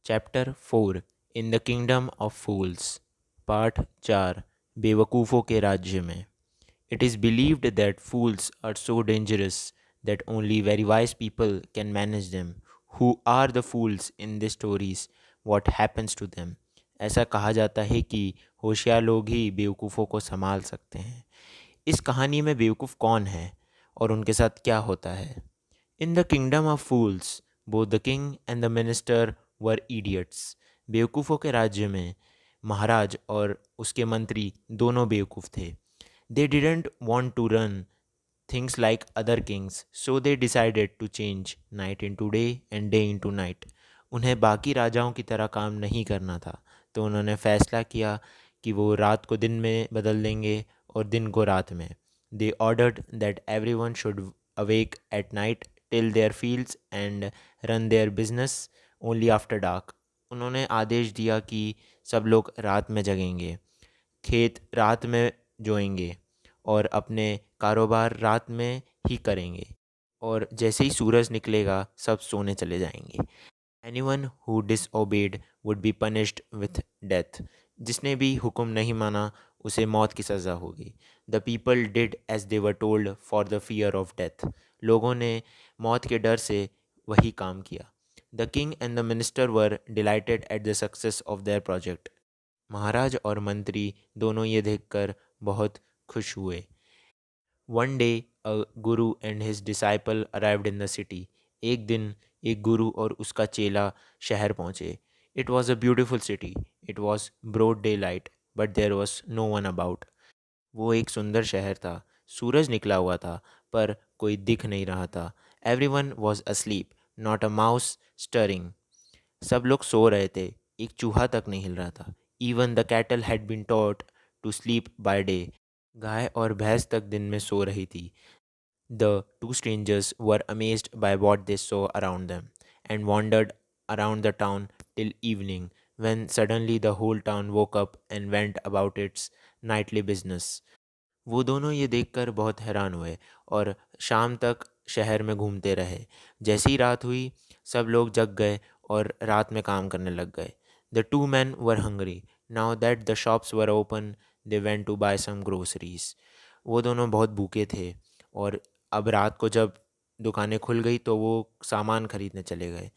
Chapter 4 in the kingdom of fools. Part 4 बेवकूफ़ों के राज्य में। It is believed that fools are so dangerous that only very wise people can manage them. Who are the fools in the stories, what happens to them. ऐसा कहा जाता है कि होशियार लोग ही बेवकूफ़ों को संभाल सकते हैं। इस कहानी में बेवकूफ़ कौन है और उनके साथ क्या होता है? In the kingdom of fools both the king and the minister were idiots. बेवकूफ़ों के राज्य में महाराज और उसके मंत्री दोनों बेवकूफ़ थे। They didn't want to run things like other kings, so they decided to change night into day and day into night. उन्हें बाकी राजाओं की तरह काम नहीं करना था, तो उन्होंने फैसला किया कि वो रात को दिन में बदल देंगे और दिन को रात में. They ordered that everyone should awake at night till their fields and run their business only after dark. उन्होंने आदेश दिया कि सब लोग रात में जगेंगे, खेत रात में जोएंगे और अपने कारोबार रात में ही करेंगे, और जैसे ही सूरज निकलेगा सब सोने चले जाएंगे. Anyone who disobeyed would be punished with death. जिसने भी हुक्म नहीं माना उसे मौत की सज़ा होगी. The people did as they were told for the fear of death. लोगों ने मौत के डर से वही काम किया. The king and the minister were delighted at the success of their project. महाराज और मंत्री दोनों ये देखकर बहुत खुश हुए. One day a guru and his disciple arrived in the city. एक दिन एक गुरु और उसका चेला शहर पहुँचे. It was a beautiful city. It was broad daylight but there was no one about. वो एक सुंदर शहर था. सूरज निकला हुआ था पर कोई दिख नहीं रहा था. Every one was asleep, not a mouse stirring. सब लोग सो रहे थे, एक चूहा तक नहीं हिल रहा था. Even the cattle had been taught to sleep by day. गाय और भैंस तक दिन में सो रही थी. The two strangers were amazed by what they saw around them and wandered around the town till evening, when suddenly the whole town woke up and went about its nightly business. वो दोनों ये देखकर बहुत हैरान हुए और शाम तक शहर में घूमते रहे. जैसे ही रात हुई सब लोग जग गए और रात में काम करने लग गए. The two man were hungry. Now that the shops were open they went to buy some groceries. वो दोनों बहुत भूखे थे और अब रात को जब दुकानें खुल गई तो वो सामान खरीदने चले गए.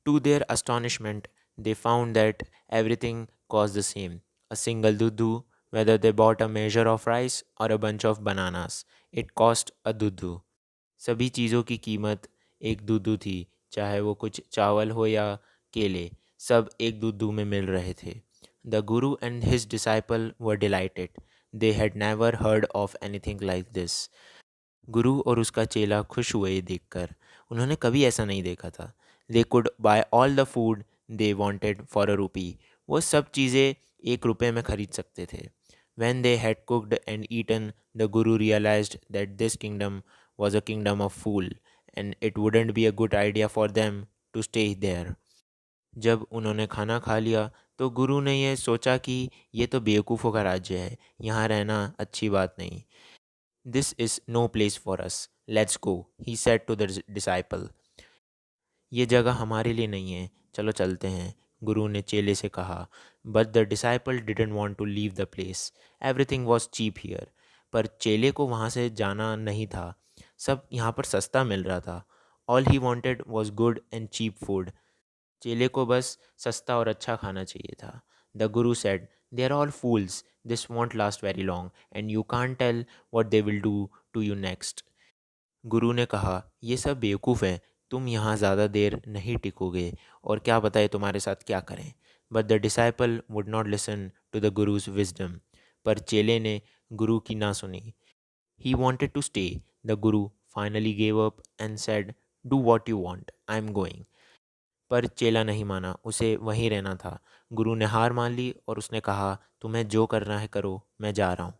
To their astonishment, they found that everything cost the same. A single dudu, whether they bought a measure of rice or a bunch of bananas, it cost a dudu. सभी चीज़ों की कीमत एक दूधू थी, चाहे वो कुछ चावल हो या केले, सब एक दूधू में मिल रहे थे. The guru and his disciple were dilated. They had never heard of anything like this. गुरु और उसका चेला खुश हुए ये देखकर. उन्होंने कभी ऐसा नहीं देखा था. They could buy all the food they wanted for a rupee. वो सब चीज़ें 1 रुपये में खरीद सकते थे. When they had cooked and eaten, the Guru realized that this kingdom was a kingdom of fool, and it wouldn't be a good idea for them to stay there. जब उन्होंने खाना खा लिया तो गुरु ने यह सोचा कि ये तो बेवकूफ़ों का राज्य है, यहाँ रहना अच्छी बात नहीं. This is no place for us. Let's go, he said to the disciple. ये जगह हमारे लिए नहीं है, चलो चलते हैं, गुरु ने चेले से कहा. But the disciple didn't want to leave the place. Everything was cheap here. पर चेले को वहाँ से जाना नहीं था. सब यहाँ पर सस्ता मिल रहा था. All he wanted was good and cheap food. चेले को बस सस्ता और अच्छा खाना चाहिए था. The guru said, they are all fools. This won't last very long and you can't tell what they will do to you next. गुरु ने कहा, ये सब बेवकूफ़ हैं, तुम यहाँ ज़्यादा देर नहीं टिकोगे और क्या पता है तुम्हारे साथ क्या करें. But the disciple would not listen to the guru's wisdom. पर चेले ने गुरु की ना सुनी. He wanted to stay. The guru finally gave up and said, do what you want, I am going. पर चेला नहीं माना, उसे वहीं रहना था. गुरु ने हार मान ली और उसने कहा, तुम्हें जो करना है करो, मैं जा रहा हूँ.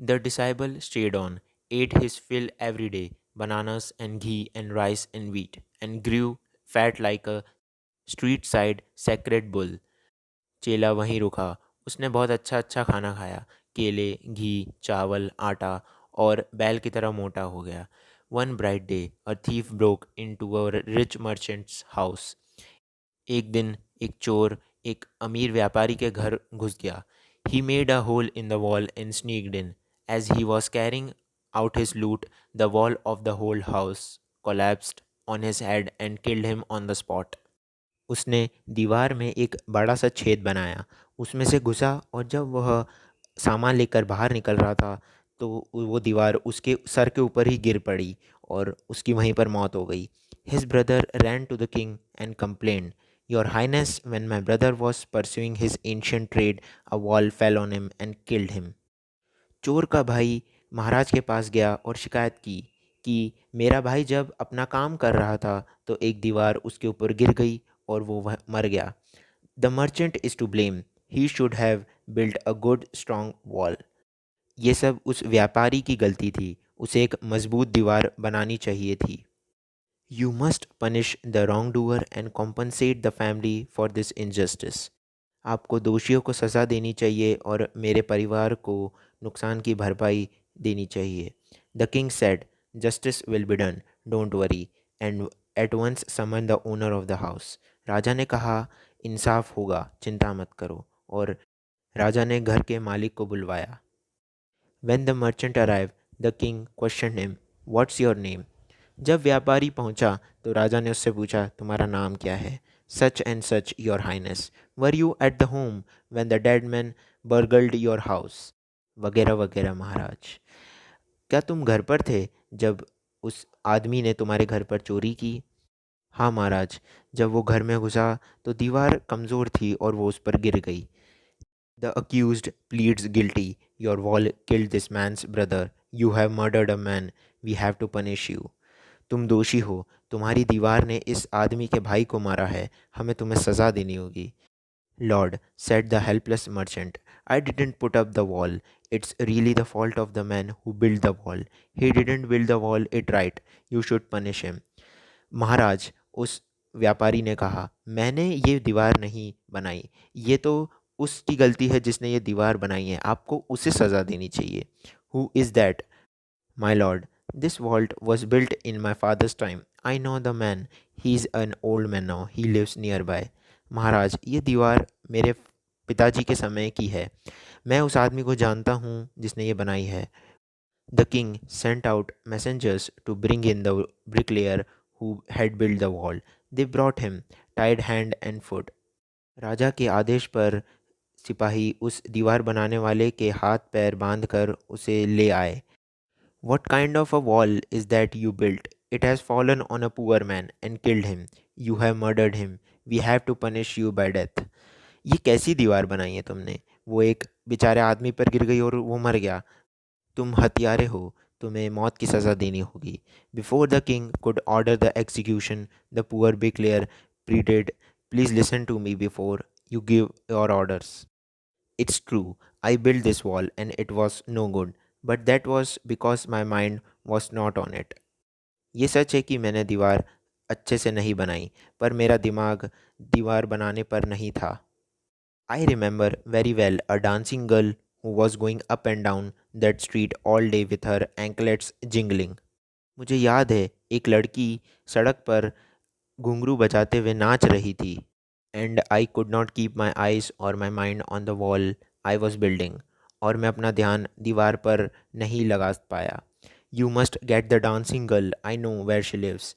The disciple stayed on, ate his fill every day, bananas and ghee and rice and wheat, and grew fat like a street side sacred bull. चेला वहीं रुका. उसने बहुत अच्छा अच्छा खाना खाया, केले, घी, चावल, आटा, और बैल की तरह मोटा हो गया. One bright day a thief broke into a rich merchant's house. एक दिन एक चोर एक अमीर व्यापारी के घर घुस गया. He made a hole in the wall and sneaked in. As he was carrying out his loot, the wall of the whole house collapsed on his head and killed him on the spot. उसने दीवार में एक बड़ा सा छेद बनाया, उसमें से घुसा और जब वह सामान लेकर बाहर निकल रहा था तो वो दीवार उसके सर के ऊपर ही गिर पड़ी और उसकी वहीं पर मौत हो गई. His brother ran to the king and complain, your highness, when my brother was pursuing his ancient trade a wall fell on him and killed him. चोर का भाई महाराज के पास गया और शिकायत की कि मेरा भाई जब अपना काम कर रहा था तो एक दीवार उसके ऊपर गिर गई और वो वह मर गया. The merchant is to blame, he should have built a good strong wall. ये सब उस व्यापारी की गलती थी, उसे एक मजबूत दीवार बनानी चाहिए थी. You must punish the wrong doer and compensate the family for this injustice. आपको दोषियों को सज़ा देनी चाहिए और मेरे परिवार को नुकसान की भरपाई देनी चाहिए. The king said, justice will be done, don't worry, and at once summon the owner of the house. राजा ने कहा, इंसाफ होगा, चिंता मत करो, और राजा ने घर के मालिक को बुलवाया. When the merchant arrived, the king questioned him, What's your name? जब व्यापारी पहुंचा तो राजा ने उससे पूछा, तुम्हारा नाम क्या है? Such and such, your highness. Were you at the home when the dead man burgled your house? वगैरह वगैरह महाराज. क्या तुम घर पर थे जब उस आदमी ने तुम्हारे घर पर चोरी की? हाँ महाराज. जब वो घर में घुसा तो दीवार कमज़ोर थी और वो उस पर गिर गई. The accused pleads guilty. Your wall killed this man's brother. You have murdered a man. We have to punish you. तुम दोषी हो, तुम्हारी दीवार ने इस आदमी के भाई को मारा है, हमें तुम्हें सज़ा देनी होगी. Lord, said the helpless merchant, I didn't put up the wall. It's really the fault of the man who built the wall. He didn't build the wall it right. You should punish him. महाराज, उस व्यापारी ने कहा, मैंने ये दीवार नहीं बनाई, ये तो उसकी गलती है जिसने ये दीवार बनाई है, आपको उसे सज़ा देनी चाहिए. Who is that? My lord, this wall was built in my father's time. I know the man, he is an old man now, he lives nearby. महाराज, ये दीवार मेरे पिताजी के समय की है, मैं उस आदमी को जानता हूँ जिसने ये बनाई है. The king sent out messengers to bring in the bricklayer who had built the wall. They brought him, tied hand and foot. राजा के आदेश पर सिपाही उस दीवार बनाने वाले के हाथ पैर बांधकर उसे ले आए. What kind of a wall is that you built? It has fallen on a poor man and killed him. You have murdered him. We have to punish you by death. ये कैसी दीवार बनाई है तुमने? वो एक बेचारे आदमी पर गिर गई और वो मर गया. तुम हत्यारे हो, तुम्हें मौत की सज़ा देनी होगी. Before the king could order the execution, the poor bricklayer pleaded, please listen to me before you give your orders. It's true, I build this wall and it was no good, but that was because my mind was not on it. ये सच है कि मैंने दीवार अच्छे से नहीं बनाई, पर मेरा दिमाग दीवार बनाने पर नहीं था. I remember very well a dancing girl who was going up and down that street all day with her anklets jingling. मुझे याद है एक लड़की सड़क पर घुंघरू बजाते हुए नाच रही थी. And I could not keep my eyes or my mind on the wall I was building. और मैं अपना ध्यान दीवार पर नहीं लगा पाया. You must get the dancing girl. I know where she lives.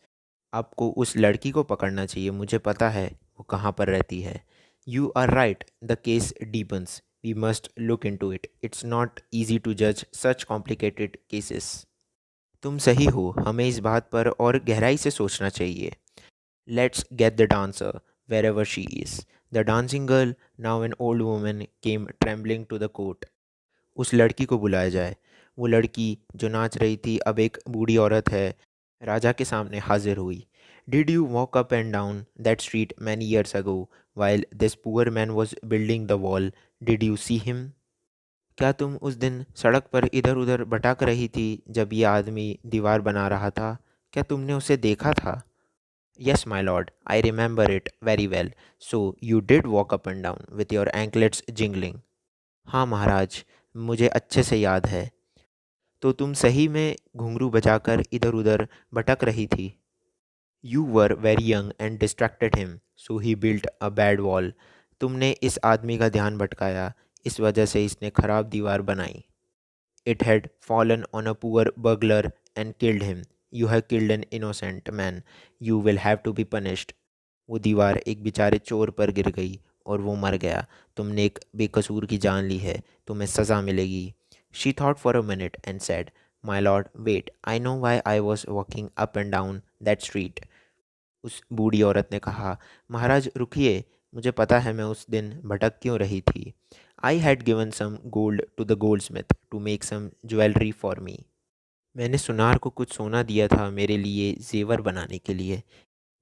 आपको उस लड़की को पकड़ना चाहिए, मुझे पता है वो कहाँ पर रहती है. You are right, the case deepens, we must look into it, it's not easy to जज सच कॉम्प्लिकेटेड केसेस. तुम सही हो, हमें इस बात पर और गहराई से सोचना चाहिए. Let's get the dancer wherever she is. The dancing girl, now an old woman, came trembling to the court. उस लड़की को बुलाया जाए. वो लड़की जो नाच रही थी अब एक बूढ़ी औरत है, राजा के सामने हाजिर हुई. Did you walk up and down that street many years ago while this poor man was building the wall? Did you see him? क्या तुम उस दिन सड़क पर इधर उधर भटक रही थी जब ये आदमी दीवार बना रहा था? क्या तुमने उसे देखा था? Yes my lord, I remember it very well. So you did walk up and down with your anklets jingling. हाँ महाराज, मुझे अच्छे से याद है. तो तुम सही में घुंघरू बजाकर इधर उधर भटक रही थी? You were very young and distracted him, so he built a bad wall. तुमने इस आदमी का ध्यान भटकाया, इस वजह से इसने खराब दीवार बनाई. It had fallen on a poor burglar and killed him. You have killed an innocent man. You will have to be punished. वो दीवार एक बेचारे चोर पर गिर गई और वो मर गया. तुमने एक बेकसूर की जान ली है. तुम्हें सज़ा मिलेगी. She thought for a minute and said, My lord, wait, I know why I was walking up and down that street. उस बूढ़ी औरत ने कहा, महाराज रुकिए, मुझे पता है मैं उस दिन भटक क्यों रही थी. I had given some gold to the goldsmith to make some jewellery for me. मैंने सुनार को कुछ सोना दिया था मेरे लिए जेवर बनाने के लिए.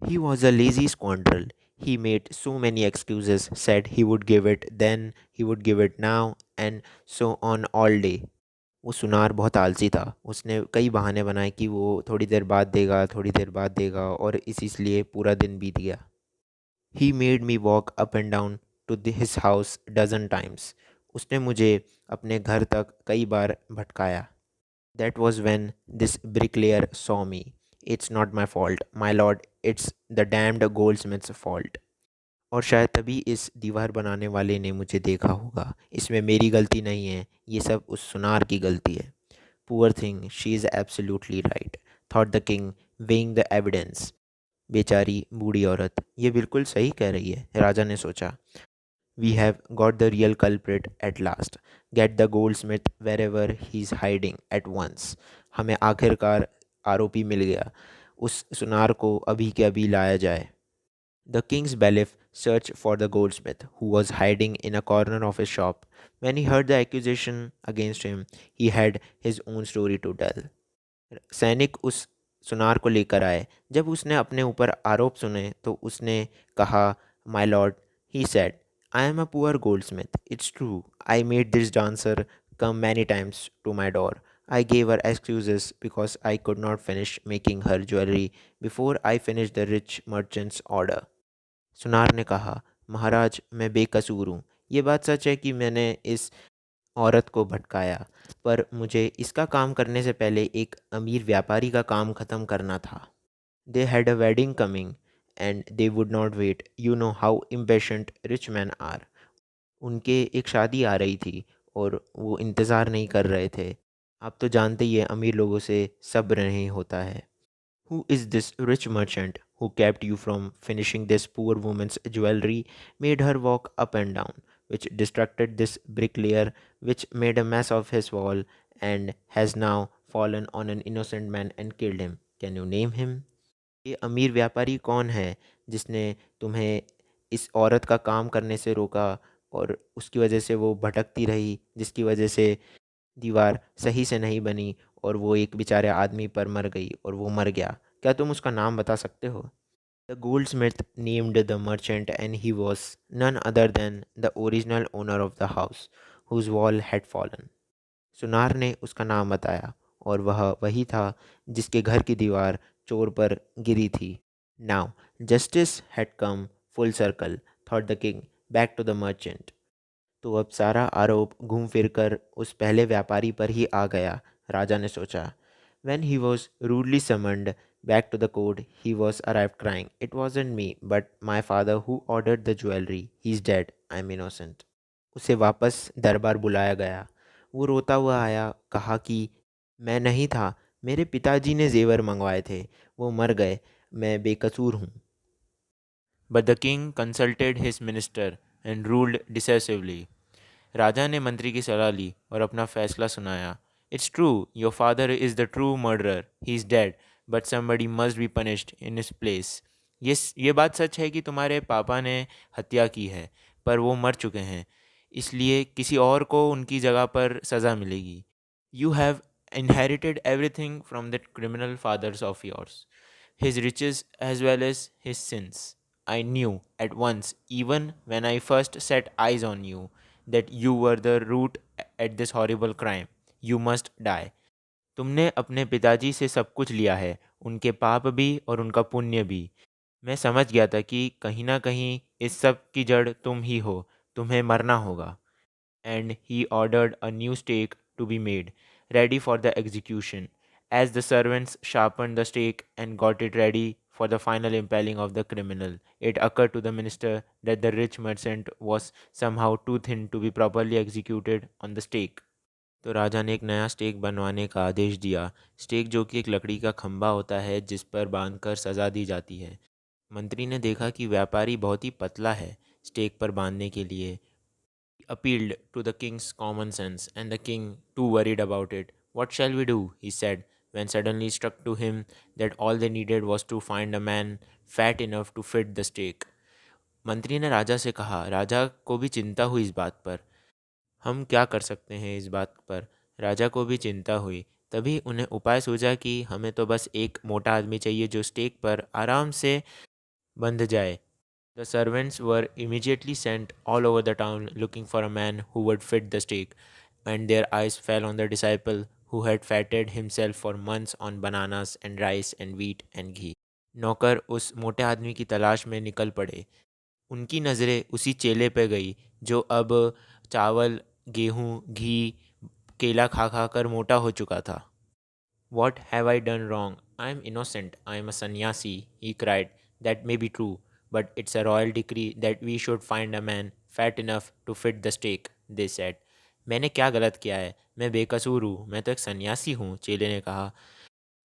He was a lazy scoundrel. He made so many excuses, said he would give it then, he would give it now, and so on all day. वो सुनार बहुत आलसी था. उसने कई बहाने बनाए कि वो थोड़ी देर बाद देगा, थोड़ी देर बाद देगा, और इसलिए पूरा दिन बीत गया. He made me walk up and down to his house dozen times. उसने मुझे अपने घर तक कई बार भटकाया. That was when this bricklayer saw me. It's not my fault my lord, it's the damned goldsmith's fault. और शायद तभी इस दीवार बनाने वाले ने मुझे देखा होगा. इसमें मेरी गलती नहीं है, ये सब उस सुनार की गलती है. Poor thing, she is absolutely right, thought the king, weighing the evidence. बेचारी बूढ़ी औरत, ये बिल्कुल सही कह रही है, राजा ने सोचा. We have got the real culprit at last. Get the goldsmith wherever he is hiding at once. हमें आखिरकार आरोपी मिल गया. उस सुनार को अभी के अभी लाया जाए. The king's bailiff searched for the goldsmith, who was hiding in a corner of his shop. When he heard the accusation against him, he had his own story to tell. सैनिक उस सुनार को लेकर आए. जब उसने अपने ऊपर आरोप सुने तो उसने कहा, my lord, he said, I am a poor goldsmith. It's true, I made this dancer come many times to my door. I gave her excuses because I could not finish making her jewelry before I finished the rich merchant's order. सुनार ने कहा, महाराज मैं बेकसूर हूँ. ये बात सच है कि मैंने इस औरत को भटकाया, पर मुझे इसका काम करने से पहले एक अमीर व्यापारी का काम ख़त्म करना था. They had a wedding coming and they would not wait. You know how impatient rich man are. उनके एक शादी आ रही थी और वो इंतज़ार नहीं कर रहे थे. आप तो जानते ही हैं अमीर लोगों से सब्र नहीं होता है. Who is this rich merchant who kept you from finishing this poor woman's jewelry, made her walk up and down, which distracted this bricklayer, which made a mess of his wall, and has now fallen on an innocent man and killed him? Can you name him? ये अमीर व्यापारी कौन है जिसने तुम्हें इस औरत का काम करने से रोका और उसकी वजह से वो भटकती रही, जिसकी वजह से दीवार सही से नहीं बनी और वो एक बेचारे आदमी पर मर गई और वो मर गया? क्या तुम उसका नाम बता सकते हो? The goldsmith named the merchant and he was none other than the original owner of the house whose wall had fallen. सुनार ने उसका नाम बताया और वह वही था जिसके घर की दीवार चोर पर गिरी थी. Now justice had come full circle, thought the king, back to the merchant. तो अब सारा आरोप घूम फिर कर उस पहले व्यापारी पर ही आ गया, राजा ने सोचा. When he was rudely summoned back to the court, he was arrived crying, It wasn't me, but my father who ordered the jewelry. He's dead. I'm innocent. उसे वापस दरबार बुलाया गया. वो रोता हुआ आया, कहा कि मैं नहीं था, मेरे पिताजी ने जेवर मंगवाए थे, वो मर गए, मैं बेकसूर हूँ. But the king consulted his minister and ruled decisively. राजा ने मंत्री की सलाह ली और अपना फैसला सुनाया. It's true, your father is the true murderer. He is dead, but somebody must be punished in his place. ये बात सच है कि तुम्हारे पापा ने हत्या की है, पर वो मर चुके हैं, इसलिए किसी और को उनकी जगह पर सज़ा मिलेगी. You have inherited everything from that criminal fathers of yours, his riches as well as his sins. I knew at once, even when I first set eyes on you, that you were the root at this horrible crime. You must die. तुमने अपने पिताजी से सब कुछ लिया है, उनके पाप भी और उनका पुण्य भी. मैं समझ गया था कि कहीं ना कहीं इस सब की जड़ तुम ही हो. तुम्हें मरना होगा. And he ordered a new stake to be made, ready for the execution. As the servants sharpened the stake and got it ready for the final impaling of the criminal. It occurred to the minister that the rich merchant was somehow too thin to be properly executed on the stake. तो राजा ने एक नया stake बनवाने का आदेश दिया। Stake जो कि एक लकड़ी का खंभा होता है जिस पर बांधकर सज़ा दी जाती है। मंत्री ने देखा कि व्यापारी बहुत ही पतला है स्टेक पर बांधने के लिए। Appealed to the king's common sense, and the king, too worried about it. What shall we do? He said, when suddenly struck to him that all they needed was to find a man fat enough to fit the stake. मंत्री ने राजा से कहा। राजा को भी चिंता हुई इस बात पर। हम क्या कर सकते हैं इस बात पर? राजा को भी चिंता हुई। तभी उन्हें उपाय सूझा कि हमें तो बस एक मोटा आदमी चाहिए जो स्टेक पर आराम से बंध जाए। The servants were immediately sent all over the town looking for a man who would fit the stake, and their eyes fell on the disciple who had fatted himself for months on bananas and rice and wheat and ghee. नौकर उस मोटे आदमी की तलाश में निकल पड़े। उनकी नज़रें उसी चेले पे गई जो अब चावल, गेहूँ, घी, केला खा खा कर मोटा हो चुका था। What have I done wrong? I am innocent. I am a sannyasi, he cried. That may be true, but it's a royal decree that we should find a man fat enough to fit the stake, they said. मैंने क्या गलत किया है? मैं बेकसूर हूँ, मैं तो एक सन्यासी हूँ, चेले ने कहा।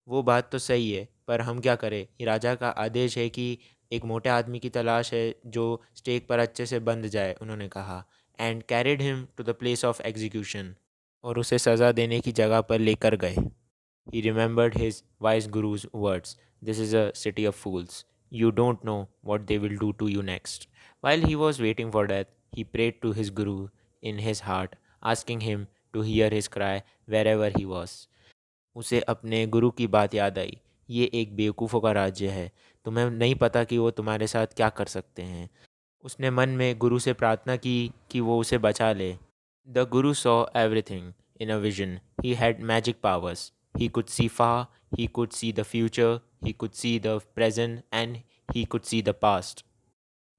वो बात तो सही है, पर हम क्या करें? ये राजा का आदेश है कि एक मोटे आदमी की तलाश है जो स्टेक पर अच्छे से बंध जाए, उन्होंने कहा। And carried him to the place of execution, और उसे सज़ा देने की जगह पर लेकर गए। He remembered his wise guru's words. This is a city of fools. You don't know what they will do to you next. While he was waiting for death, he prayed to his guru in his heart, asking him to hear his cry wherever he was. उसे अपने गुरु की बात याद आई। ये एक बेवकूफ़ों का राज्य है। तुम्हें नहीं पता कि वो तुम्हारे साथ क्या कर सकते हैं। उसने मन में गुरु से प्रार्थना की कि वो उसे बचा ले। The Guru saw everything in a vision. He had magic powers. He could see far, he could see the future, he could see the present and he could see the past.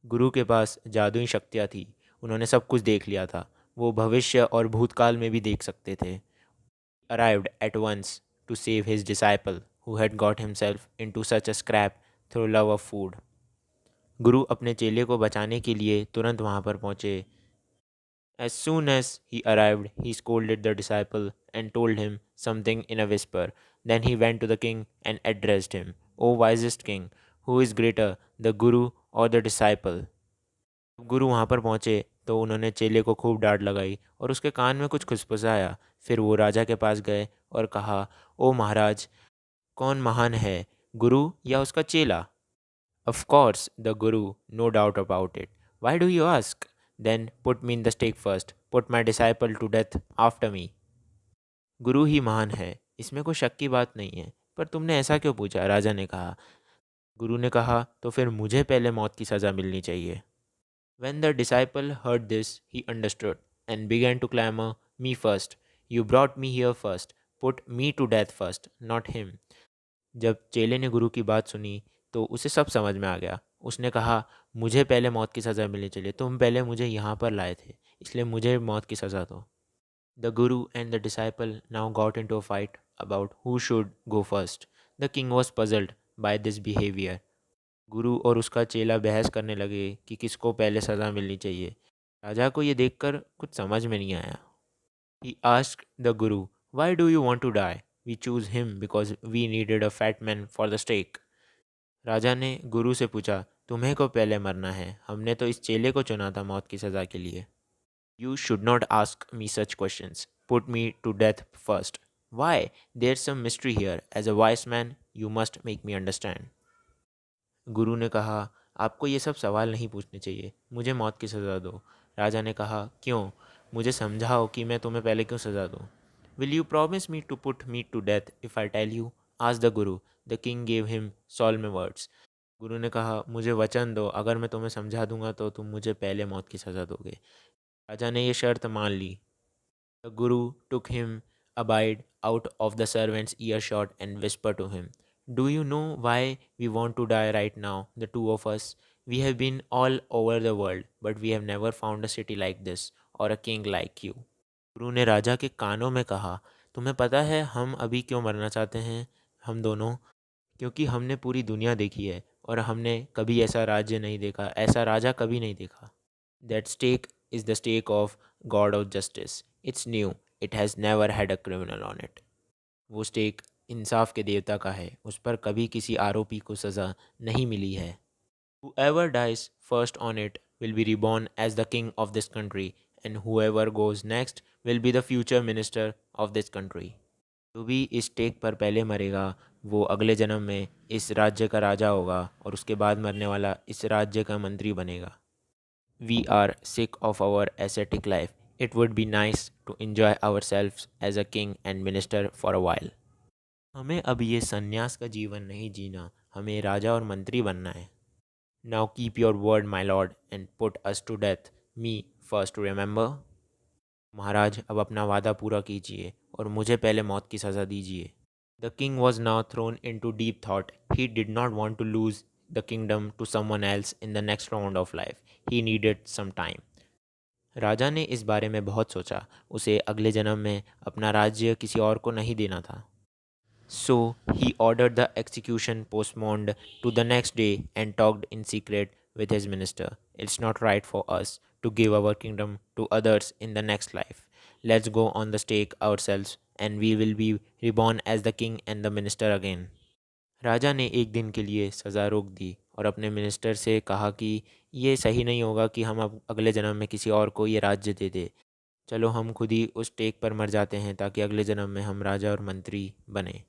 गुरु के पास जादुई शक्तियाँ थी। उन्होंने सब कुछ देख लिया था। वो भविष्य और भूतकाल में भी देख सकते थे। Arrived at once to save his disciple who had got himself into such a scrap through love of food. गुरु अपने चेले को बचाने के लिए तुरंत वहाँ पर पहुँचे। As soon as he arrived, he scolded the disciple and told him something in a whisper. Then he went to the king and addressed him, O wisest king, who is greater, the guru or the disciple? गुरु वहाँ पर पहुँचे तो उन्होंने चेले को खूब डांट लगाई और उसके कान में कुछ खुसफुसाया। फिर वो राजा के पास गए और कहा, ओ महाराज, कौन महान है, गुरु या उसका चेला? Of course, the Guru, no doubt about it. Why do you ask? Then put me in the stake first. Put my disciple to death after me. गुरु ही महान है, इसमें कोई शक की बात नहीं है। पर तुमने ऐसा क्यों पूछा? राजा ने कहा। गुरु ने कहा, तो फिर मुझे पहले मौत की सज़ा मिलनी चाहिए। When the disciple heard this, he understood and began to clamor, Me first. You brought me here first. Put me to death first, not him. जब चेले ने गुरु की बात सुनी तो उसे सब समझ में आ गया। उसने कहा, मुझे पहले मौत की सज़ा मिलनी चाहिए। तुम पहले मुझे यहाँ पर लाए थे, इसलिए मुझे मौत की सज़ा दो। The guru and the disciple now got into a fight about who should go first. The king was puzzled by this behaviour. गुरु और उसका चेला बहस करने लगे कि किसको पहले सज़ा मिलनी चाहिए। राजा को ये देखकर कुछ समझ में नहीं आया। He asked the Guru, Why do you want to die? We choose him because we needed a fat man for the stake. राजा ने गुरु से पूछा, तुम्हें को पहले मरना है, हमने तो इस चेले को चुना था मौत की सज़ा के लिए। You should not ask me such questions. Put me to death first. Why? There's some mystery here. As a wise man, you must make me understand. गुरु ने कहा, आपको ये सब सवाल नहीं पूछने चाहिए, मुझे मौत की सज़ा दो। राजा ने कहा, क्यों? मुझे समझाओ कि मैं तुम्हें पहले क्यों सज़ा दूँ। Will you promise me to put me to death if I tell you? Ask the guru. The king gave him solemn words. गुरु ने कहा, मुझे वचन दो, अगर मैं तुम्हें समझा दूंगा तो तुम मुझे पहले मौत की सज़ा दोगे। राजा ने यह शर्त मान ली। The Guru took him abide out of the servant's earshot and whispered to him, Do you know why we want to die right now, the two of us? We have been all over the world, but we have never found a city like this or a king like you. गुरु ने राजा के कानों में कहा, तुम्हें पता है हम अभी क्यों मरना चाहते हैं, हम दोनों? क्योंकि हमने पूरी दुनिया देखी है और हमने कभी ऐसा राज्य नहीं देखा, ऐसा राजा कभी नहीं देखा. That stake is the stake of god of justice. It's new. It has never had a criminal on it. वो स्टेक इंसाफ के देवता का है, उस पर कभी किसी आरोपी को सज़ा नहीं मिली है. Whoever dies first on it will be reborn as the king of this country, and whoever goes next will be the future minister of this country. जो भी इस टेक पर पहले मरेगा वो अगले जन्म में इस राज्य का राजा होगा और उसके बाद मरने वाला इस राज्य का मंत्री बनेगा. We are sick of our ascetic life. It would be nice to enjoy ourselves as a king and minister for a while. हमें अब ये सन्यास का जीवन नहीं जीना, हमें राजा और मंत्री बनना है. Now keep your word, my lord, and put us to death. Me first, remember? महाराज अब अपना वादा पूरा कीजिए और मुझे पहले मौत की सज़ा दीजिए. The king was now thrown into deep thought. He did not want to lose the kingdom to someone else in the next round of life. He needed some time. राजा ने इस बारे में बहुत सोचा. उसे अगले जन्म में अपना राज्य किसी और को नहीं देना था. So he ordered the execution postponed to the next day and talked in secret with his minister. It's not right for us to give our kingdom to others in the next life. Let's go on the stake ourselves and we will be reborn as the king and the minister again. राजा ने एक दिन के लिए सज़ा रोक दी और अपने minister से कहा कि ये सही नहीं होगा कि हम अब अगले जन्म में किसी और को ये राज्य दे दे. चलो हम खुद ही उस टेक पर मर जाते हैं ताकि अगले जन्म में हम राजा और मंत्री बने.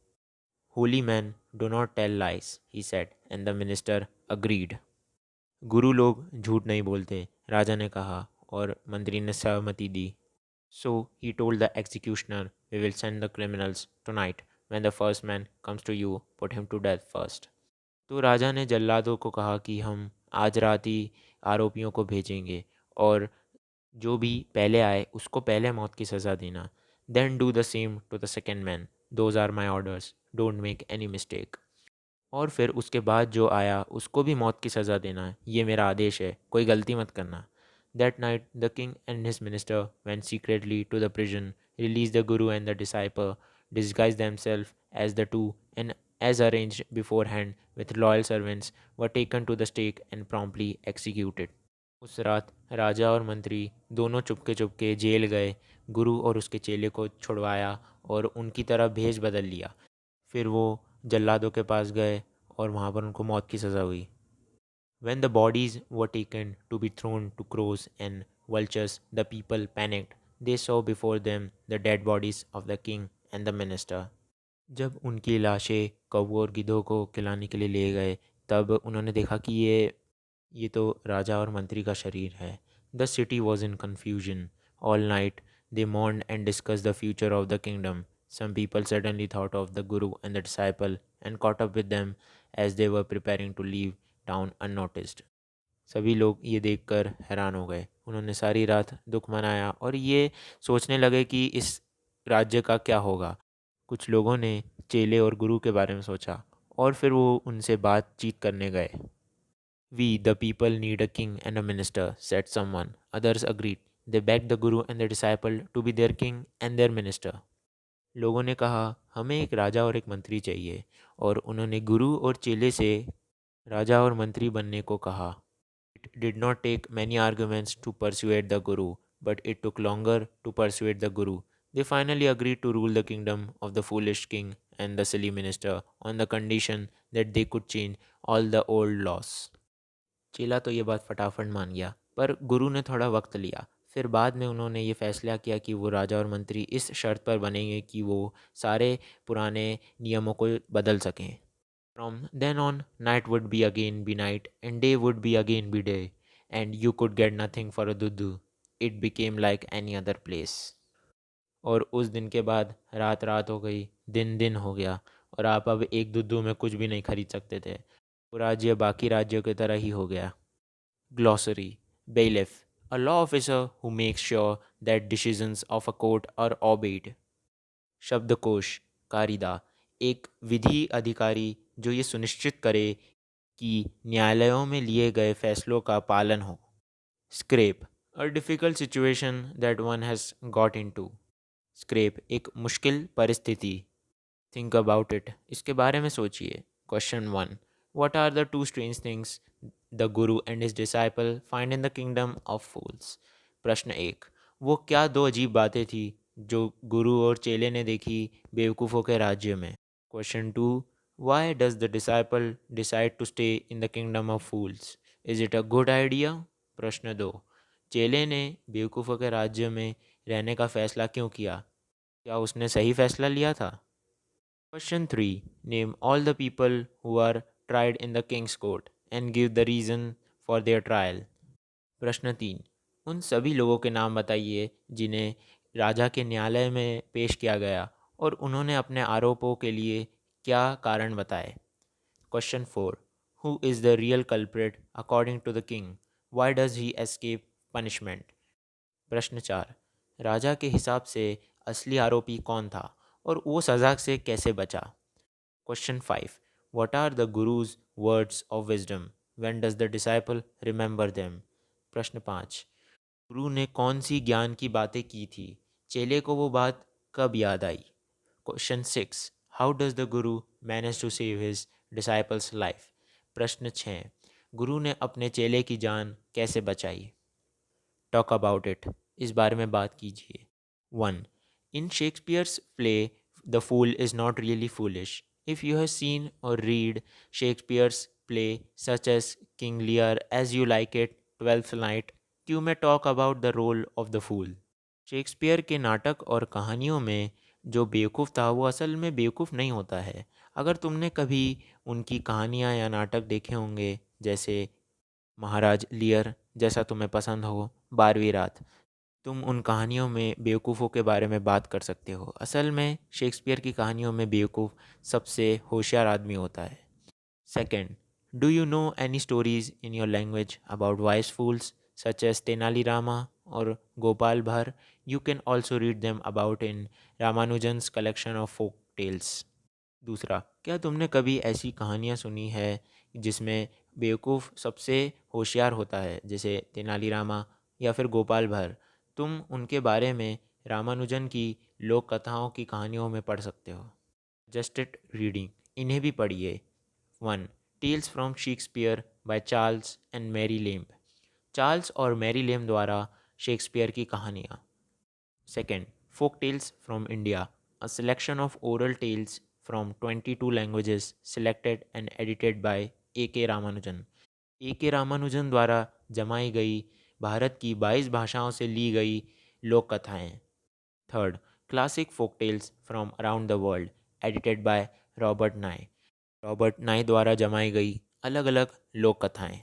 Holy man, do not tell lies, he said, and the minister agreed. गुरु लोग झूठ नहीं बोलते, राजा ने कहा और मंत्री ने सहमति दी. So he told the executioner, we will send the criminals tonight. When the first man comes to you, put him to death first. तो राजा ने जल्लादों को कहा कि हम आज रात ही आरोपियों को भेजेंगे और जो भी पहले आए उसको पहले मौत की सज़ा देना. Then do the same to the second man. Those are my orders. Don't make any mistake. और फिर उसके बाद जो आया उसको भी मौत की सज़ा देना है, ये मेरा आदेश है, कोई गलती मत करना. That night the king and his minister went secretly to the prison, released the guru and the disciple, disguised themselves as the two, and as arranged beforehand with loyal servants, were taken to the stake and promptly executed. उस रात राजा और मंत्री दोनों Chupke Chupke jail गए. गुरु और उसके चेले को छुड़वाया और उनकी तरह भेष बदल लिया. फिर वो जल्लादों के पास गए और वहाँ पर उनको मौत की सज़ा हुई. When the bodies were taken to be thrown to crows and vultures, the people panicked. They saw before them the dead bodies of the king and the minister. जब उनकी लाशें कौवों और गिद्धों को खिलाने के लिए ले गए तब उन्होंने देखा कि ये तो राजा और मंत्री का शरीर है. The city was in confusion. All night they mourned and discussed the future of the kingdom. Some people suddenly thought of the guru and the disciple and caught up with them as they were preparing to leave town unnoticed. सभी लोग ये देखकर हैरान हो गए. उन्होंने सारी रात दुख मनाया और ये सोचने लगे कि इस राज्य का क्या होगा. कुछ लोगों ने चेले और गुरु के बारे में सोचा और फिर वो उनसे बातचीत करने गए. We, the people, need a king and a minister, said someone. Others agreed. They begged the guru and the disciple to be their king and their minister. लोगों ने कहा हमें एक राजा और एक मंत्री चाहिए और उन्होंने गुरु और चेले से राजा और मंत्री बनने को कहा. It did not take many arguments to persuade the guru, but it took longer to persuade the guru. They finally agreed to rule the kingdom of the foolish king and the silly minister on the condition that they could change all the old laws. चेला तो ये बात फटाफट मान गया पर गुरु ने थोड़ा वक्त लिया. फिर बाद में उन्होंने ये फैसला किया कि वो राजा और मंत्री इस शर्त पर बनेंगे कि वो सारे पुराने नियमों को बदल सकें. From then on, night would be again be night and day would be again be day, and you could get nothing for a dudu. It became like any other place. और उस दिन के बाद रात रात हो गई, दिन दिन हो गया और आप अब एक दुद्दू में कुछ भी नहीं खरीद सकते थे. वो राज्य बाकी राज्यों की तरह ही हो गया. Glossary. Bailiff. A law officer who makes sure that decisions of a court are obeyed. शब्दकोश. कारिदा. एक विधि अधिकारी जो ये सुनिश्चित करे कि न्यायालयों में लिए गए फैसलों का पालन हो. Scrape. A difficult situation that one has got into. Scrape. एक मुश्किल परिस्थिति. Think about it. इसके बारे में सोचिए. Question 1. What are the two strange things the Guru and his disciple find in the kingdom of fools? प्रश्न 1. वो क्या दो अजीब बातें थी जो गुरु और चेले ने देखी बेवकूफ़ों के राज्य में? Question 2. Why does the disciple decide to stay in the kingdom of fools? Is it a good idea? प्रश्न 2. चेले ने बेवकूफ़ों के राज्य में रहने का फैसला क्यों किया? क्या उसने सही फैसला लिया था? Question 3. Name all the people who are tried in the king's court and give the reason for their trial. प्रश्न 3. उन सभी लोगों के नाम बताइए जिन्हें राजा के न्यायालय में पेश किया गया और उन्होंने अपने आरोपों के लिए क्या कारण बताए. Question 4. Who is the real culprit according to the king? Why does he escape punishment? प्रश्न 4. राजा के हिसाब से असली आरोपी कौन था और वो सज़ा से कैसे बचा? Question 5. What are the Guru's words of wisdom? When does the disciple remember them? प्रश्न 5. गुरु ने कौन सी ज्ञान की बातें की थी? चेले को वो बात कब याद आई? Question 6. How does the Guru manage to save his disciple's life? प्रश्न 6. गुरु ने अपने चेले की जान कैसे बचाई? Talk about it. इस बारे में बात कीजिए. 1. In Shakespeare's play, the fool is not really foolish. If you have seen or read Shakespeare's play such as King Lear, As You Like It, Twelfth Night, you may talk about the role of the fool. Shakespeare के नाटक और कहानियों में जो बेवकूफ़ था वो असल में बेवकूफ़ नहीं होता है. अगर तुमने कभी उनकी कहानियाँ या नाटक देखे होंगे जैसे महाराज लियर, जैसा तुम्हें पसंद हो, 12वीं रात, तुम उन कहानियों में बेवकूफ़ों के बारे में बात कर सकते हो. असल में शेक्सपियर की कहानियों में बेवकूफ़ सबसे होशियार आदमी होता है. Second, do you know any stories in your language about wise fools such as Tenali Rama और Gopal Bhar? You can also read them about in Ramanujan's collection of folk tales. दूसरा, क्या तुमने कभी ऐसी कहानियाँ सुनी है जिसमें बेवकूफ़ सबसे होशियार होता है, जैसे तेनालीरामा या फिर गोपाल भार? तुम उनके बारे में रामानुजन की लोक कथाओं की कहानियों में पढ़ सकते हो. जस्टेड रीडिंग, इन्हें भी पढ़िए. 1. Tales from Shakespeare by Charles and Mary Lamb. Charles और मैरी लेम्ब द्वारा शेक्सपियर की कहानियाँ. Second, folk tales from India, a selection of oral tales from 22 languages selected and edited by A.K. Ramanujan. A.K. Ramanujan द्वारा जमाई गई भारत की 22 भाषाओं से ली गई लोक कथाएँ. Third, classic folk tales from around the world, edited by Robert नाई. रॉबर्ट नाई द्वारा जमाई गई अलग अलग लोक कथाएँ.